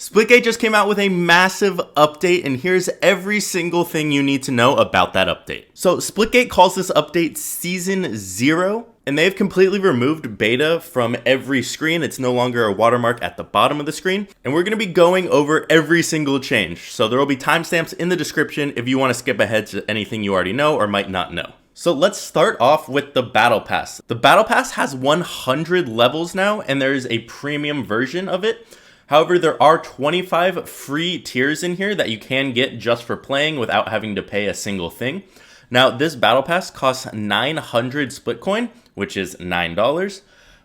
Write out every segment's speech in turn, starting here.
Splitgate just came out with a massive update, and here's every single thing you need to know about that update. So Splitgate calls this update Season 0, and they've completely removed beta from every screen. It's no longer a watermark at the bottom of the screen, and we're going to be going over every single change. So there will be timestamps in the description if you want to skip ahead to anything you already know or might not know. So let's start off with the Battle Pass. The Battle Pass has 100 levels now, and there is a premium version of it. However, there are 25 free tiers in here that you can get just for playing without having to pay a single thing. Now, this Battle Pass costs 900 split coin, which is $9.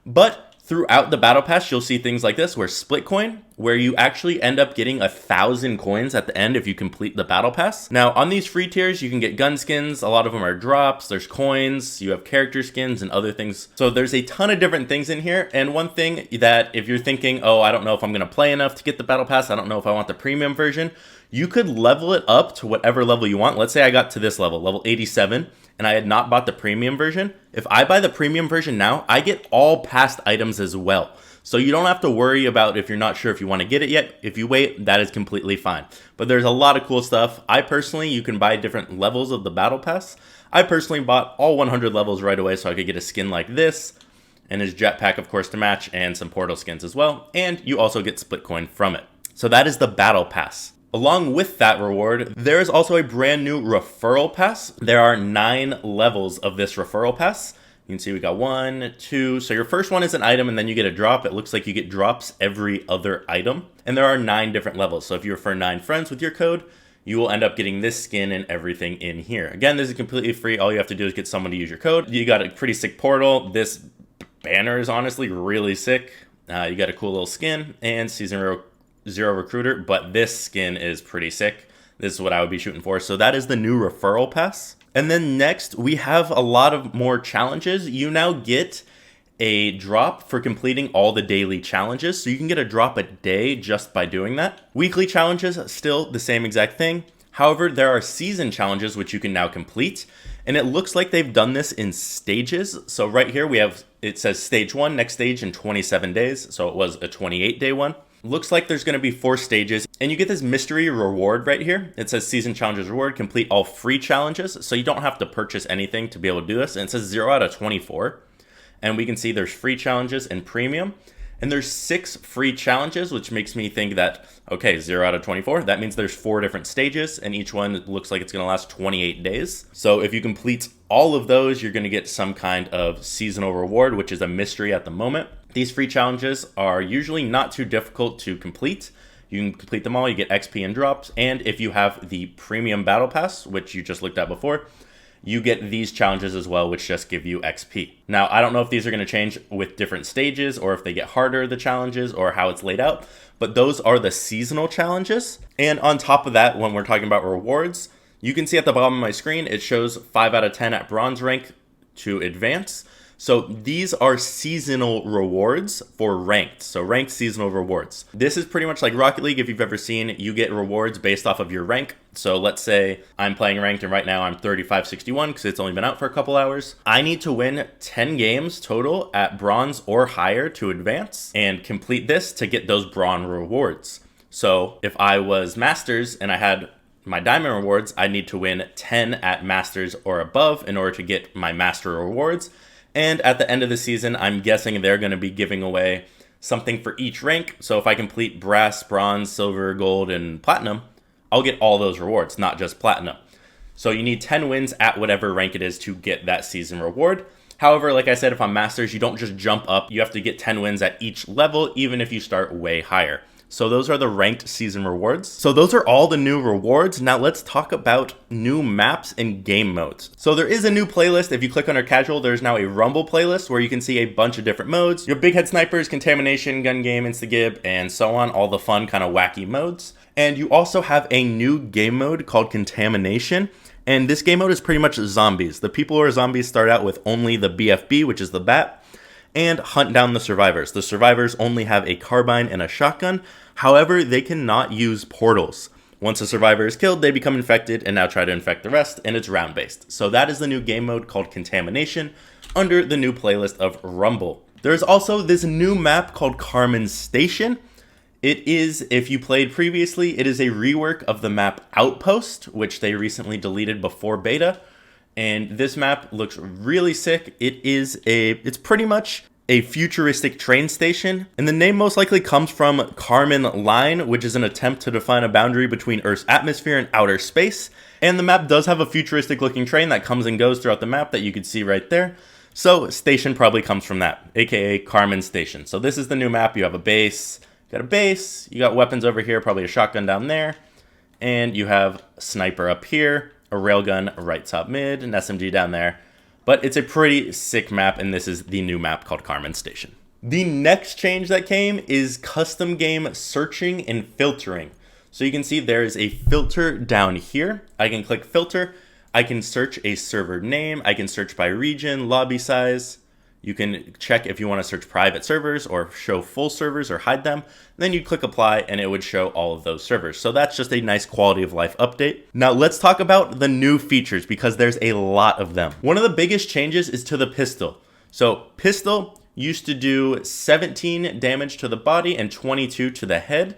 But throughout the Battle Pass, you'll see things like this, where split coin, where you actually end up getting 1,000 coins at the end if you complete the Battle Pass. Now, on these free tiers, you can get gun skins. A lot of them are drops. There's coins. You have character skins and other things. So there's a ton of different things in here. And one thing that if you're thinking, oh, I don't know if I'm going to play enough to get the Battle Pass, I don't know if I want the premium version, you could level it up to whatever level you want. Let's say I got to this level 87, and I had not bought the premium version. If I buy the premium version now, I get all past items as well. So you don't have to worry about if you're not sure if you want to get it yet. If you wait, that is completely fine. But there's a lot of cool stuff. You can buy different levels of the Battle Pass. I personally bought all 100 levels right away so I could get a skin like this, and his jetpack, of course, to match, and some portal skins as well. And you also get split coin from it. So that is the Battle Pass. Along with that reward, there is also a brand new Referral Pass. There are 9 levels of this Referral Pass. You can see we got 1, 2. So your first one is an item, and then you get a drop. It looks like you get drops every other item. And there are 9 different levels. So if you refer 9 friends with your code, you will end up getting this skin and everything in here. Again, this is completely free. All you have to do is get someone to use your code. You got a pretty sick portal. This banner is honestly really sick. You got a cool little skin and Season 0 recruiter, but this skin is pretty sick. This is what I would be shooting for. So that is the new Referral Pass. And then next, we have a lot of more challenges. You now get a drop for completing all the daily challenges. So you can get a drop a day just by doing that. Weekly challenges, still the same exact thing. However, there are season challenges which you can now complete. And it looks like they've done this in stages. So right here it says stage 1, next stage in 27 days. So it was a 28-day one. Looks like there's going to be 4 stages, and you get this mystery reward right here. It says Season Challenges Reward, complete all free challenges, so you don't have to purchase anything to be able to do this, and it says 0 out of 24, and we can see there's free challenges and premium, and there's 6 free challenges, which makes me think that, okay, 0 out of 24, that means there's 4 different stages, and each one looks like it's going to last 28 days. So if you complete all of those, you're going to get some kind of seasonal reward, which is a mystery at the moment. These free challenges are usually not too difficult to complete. You can complete them all, you get XP and drops, and if you have the premium Battle Pass, which you just looked at before, you get these challenges as well, which just give you XP. Now, I don't know if these are going to change with different stages, or if they get harder, the challenges, or how it's laid out, but those are the seasonal challenges. And on top of that, when we're talking about rewards, you can see at the bottom of my screen, it shows 5 out of 10 at bronze rank to advance. So these are seasonal rewards for ranked. So ranked seasonal rewards. This is pretty much like Rocket League. If you've ever seen, you get rewards based off of your rank. So let's say I'm playing ranked and right now I'm 3561 because it's only been out for a couple hours. I need to win 10 games total at bronze or higher to advance and complete this to get those bronze rewards. So if I was Masters and I had my diamond rewards, I need to win 10 at Masters or above in order to get my Master rewards. And at the end of the season, I'm guessing they're going to be giving away something for each rank. So if I complete brass, bronze, silver, gold, and platinum, I'll get all those rewards, not just platinum. So you need 10 wins at whatever rank it is to get that season reward. However, like I said, if I'm Masters, you don't just jump up. You have to get 10 wins at each level, even if you start way higher. So those are the ranked season rewards. So those are all the new rewards. Now let's talk about new maps and game modes. So there is a new playlist. If you click under casual, there's now a Rumble playlist where you can see a bunch of different modes. Your big head snipers, contamination, gun game, insta-gib, and so on. All the fun kind of wacky modes. And you also have a new game mode called Contamination. And this game mode is pretty much zombies. The people who are zombies start out with only the BFB, which is the bat, and hunt down the survivors. The survivors only have a carbine and a shotgun. However, they cannot use portals. Once a survivor is killed, they become infected and now try to infect the rest, and it's round-based. So that is the new game mode called Contamination under the new playlist of Rumble. There's also this new map called Karman Station. It is, if you played previously, it is a rework of the map Outpost, which they recently deleted before beta. And this map looks really sick. It's pretty much a futuristic train station, and the name most likely comes from Karman Line, which is an attempt to define a boundary between Earth's atmosphere and outer space. And the map does have a futuristic looking train that comes and goes throughout the map that you can see right there. So station probably comes from that, aka Karman Station. So this is the new map. You have a base, you got weapons over here, probably a shotgun down there, and you have a sniper up here, a railgun right top mid, an SMG down there. But it's a pretty sick map, and this is the new map called Karman Station. The next change that came is custom game searching and filtering. So you can see there is a filter down here. I can click filter. I can search a server name. I can search by region, lobby size. You can check if you want to search private servers or show full servers or hide them. Then you click apply and it would show all of those servers. So that's just a nice quality of life update. Now let's talk about the new features because there's a lot of them. One of the biggest changes is to the pistol. So pistol used to do 17 damage to the body and 22 to the head.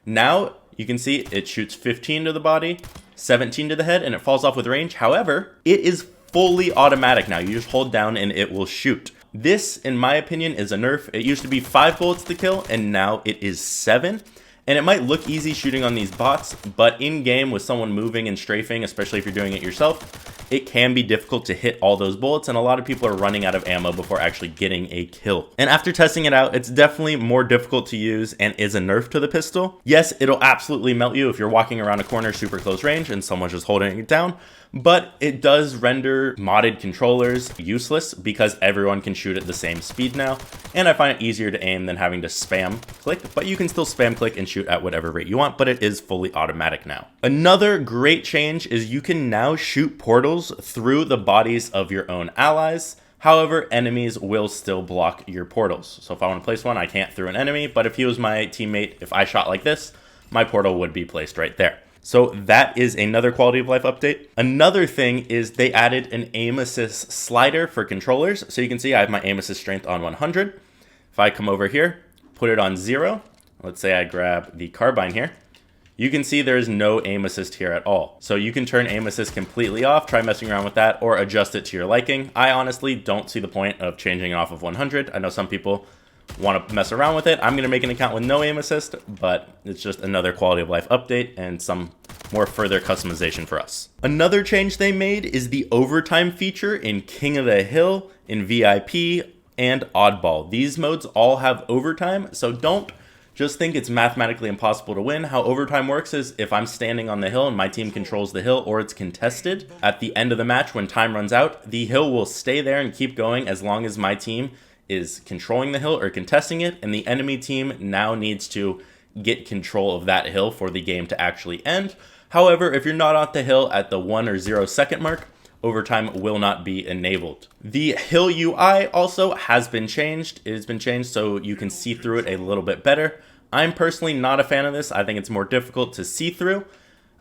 Now you can see it shoots 15 to the body, 17 to the head, and it falls off with range. However, it is fully automatic now. You just hold down and it will shoot. This, in my opinion, is a nerf. It used to be 5 bullets to kill, and now it is 7. And it might look easy shooting on these bots, but in game with someone moving and strafing, especially if you're doing it yourself, it can be difficult to hit all those bullets, and a lot of people are running out of ammo before actually getting a kill. And after testing it out, it's definitely more difficult to use and is a nerf to the pistol. Yes, it'll absolutely melt you if you're walking around a corner super close range and someone's just holding it down, but it does render modded controllers useless because everyone can shoot at the same speed now, and I find it easier to aim than having to spam click, but you can still spam click and shoot at whatever rate you want, but it is fully automatic now. Another great change is you can now shoot portals through the bodies of your own allies. However, enemies will still block your portals. So if I want to place one, I can't through an enemy, but if he was my teammate, if I shot like this, my portal would be placed right there. So that is another quality of life update. Another thing is they added an aim assist slider for controllers. So you can see I have my aim assist strength on 100. If I come over here, put it on 0, let's say I grab the carbine here, you can see there's no aim assist here at all. So you can turn aim assist completely off, try messing around with that, or adjust it to your liking. I honestly don't see the point of changing it off of 100. I know some people want to mess around with it. I'm going to make an account with no aim assist, but it's just another quality of life update and some more further customization for us. Another change they made is the overtime feature in King of the Hill, in VIP, and Oddball. These modes all have overtime, so don't just think it's mathematically impossible to win. How overtime works is if I'm standing on the hill and my team controls the hill or it's contested, at the end of the match when time runs out, the hill will stay there and keep going as long as my team is controlling the hill or contesting it, and the enemy team now needs to get control of that hill for the game to actually end. However, if you're not on the hill at the 1 or 0 second mark, overtime will not be enabled. The hill UI also has been changed. It has been changed so you can see through it a little bit better. I'm personally not a fan of this. I think it's more difficult to see through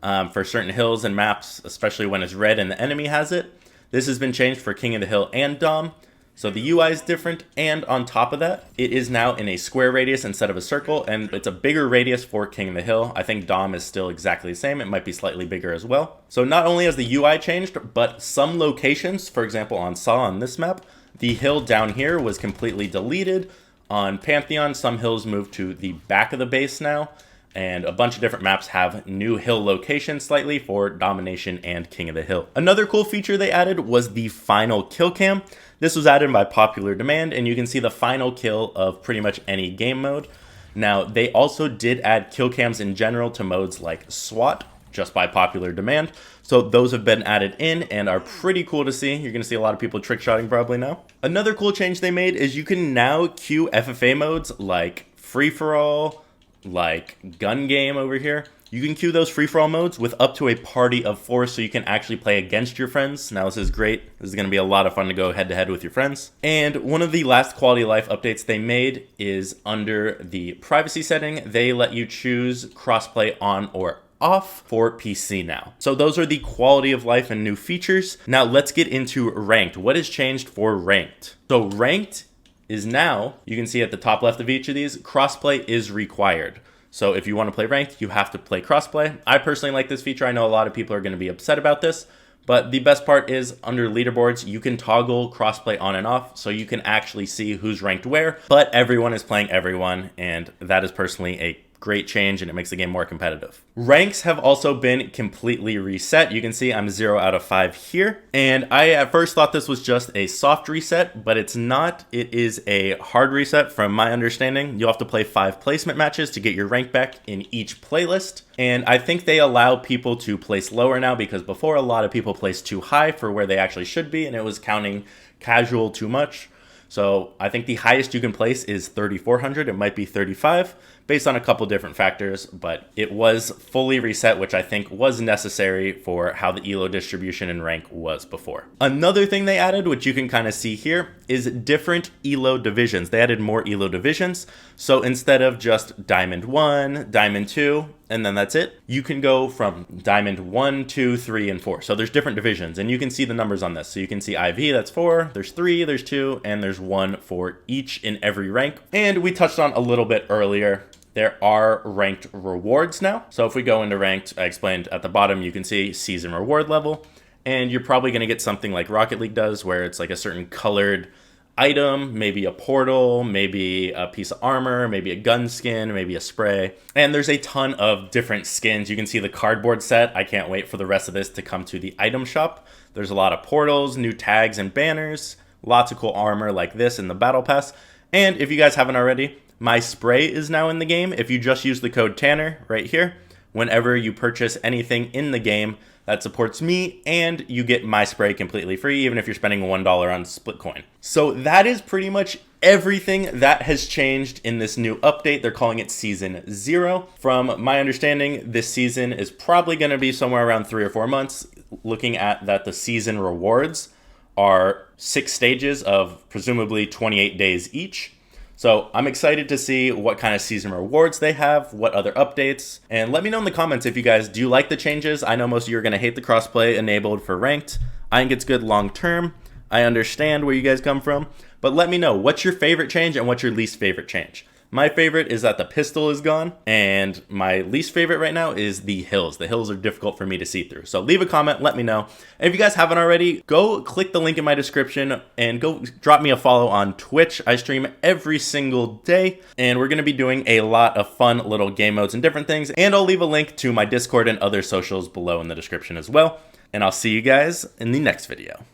for certain hills and maps, especially when it's red and the enemy has it. This has been changed for King of the Hill and Dom. So the UI is different, and on top of that, it is now in a square radius instead of a circle, and it's a bigger radius for King of the Hill. I think Dom is still exactly the same. It might be slightly bigger as well. So not only has the UI changed, but some locations, for example on Saw on this map, the hill down here was completely deleted. On Pantheon, some hills moved to the back of the base now, and a bunch of different maps have new hill locations slightly for Domination and King of the Hill. Another cool feature they added was the final kill cam. This was added by popular demand, and you can see the final kill of pretty much any game mode. Now, they also did add kill cams in general to modes like SWAT, just by popular demand. So those have been added in and are pretty cool to see. You're gonna see a lot of people trick shotting probably now. Another cool change they made is you can now queue FFA modes like free-for-all, like gun game over here. You can queue those free-for-all modes with up to a party of 4, so you can actually play against your friends. Now this is great. This is going to be a lot of fun to go head-to-head with your friends. And one of the last quality of life updates they made is under the privacy setting. They let you choose crossplay on or off for PC now. So those are the quality of life and new features. Now let's get into ranked. What has changed for ranked? So ranked is now, you can see at the top left of each of these, crossplay is required. So if you want to play ranked, you have to play crossplay. I personally like this feature. I know a lot of people are going to be upset about this, but the best part is under leaderboards, you can toggle crossplay on and off, so you can actually see who's ranked where, but everyone is playing everyone, and that is personally a great change, and it makes the game more competitive. Ranks have also been completely reset. You can see I'm 0 out of 5 here, and I at first thought this was just a soft reset, but it's not. It is a hard reset from my understanding. You'll have to play 5 placement matches to get your rank back in each playlist, and I think they allow people to place lower now, because before a lot of people placed too high for where they actually should be, and it was counting casual too much. So I think the highest you can place is 3,400. It might be 35 based on a couple different factors, but it was fully reset, which I think was necessary for how the Elo distribution and rank was before. Another thing they added, which you can kind of see here, is different Elo divisions. They added more Elo divisions. So instead of just Diamond 1, Diamond 2, and then that's it, you can go from Diamond 1, 2, 3, and 4. So there's different divisions, and you can see the numbers on this. So you can see IV, that's 4, there's 3, there's 2, and there's 1 for each in every rank. And we touched on a little bit earlier, there are ranked rewards now. So if we go into ranked, I explained at the bottom, you can see season reward level, and you're probably going to get something like Rocket League does, where it's like a certain colored item, maybe a portal, maybe a piece of armor, maybe a gun skin, maybe a spray. And there's a ton of different skins. You can see the cardboard set. I can't wait for the rest of this to come to the item shop. There's a lot of portals, new tags and banners, lots of cool armor like this in the battle pass. And if you guys haven't already, my spray is now in the game. If you just use the code Tanner right here, whenever you purchase anything in the game, that supports me, and you get my spray completely free, even if you're spending $1 on Splitcoin. So that is pretty much everything that has changed in this new update. They're calling it Season 0. From my understanding, this season is probably going to be somewhere around 3 or 4 months, looking at that the season rewards are 6 stages of presumably 28 days each. So I'm excited to see what kind of season rewards they have, what other updates, and let me know in the comments if you guys do like the changes. I know most of you are going to hate the crossplay enabled for ranked. I think it's good long term. I understand where you guys come from, but let me know what's your favorite change and what's your least favorite change. My favorite is that the pistol is gone, and my least favorite right now is the hills. The hills are difficult for me to see through. So leave a comment, let me know. And if you guys haven't already, go click the link in my description and go drop me a follow on Twitch. I stream every single day, and we're going to be doing a lot of fun little game modes and different things. And I'll leave a link to my Discord and other socials below in the description as well. And I'll see you guys in the next video.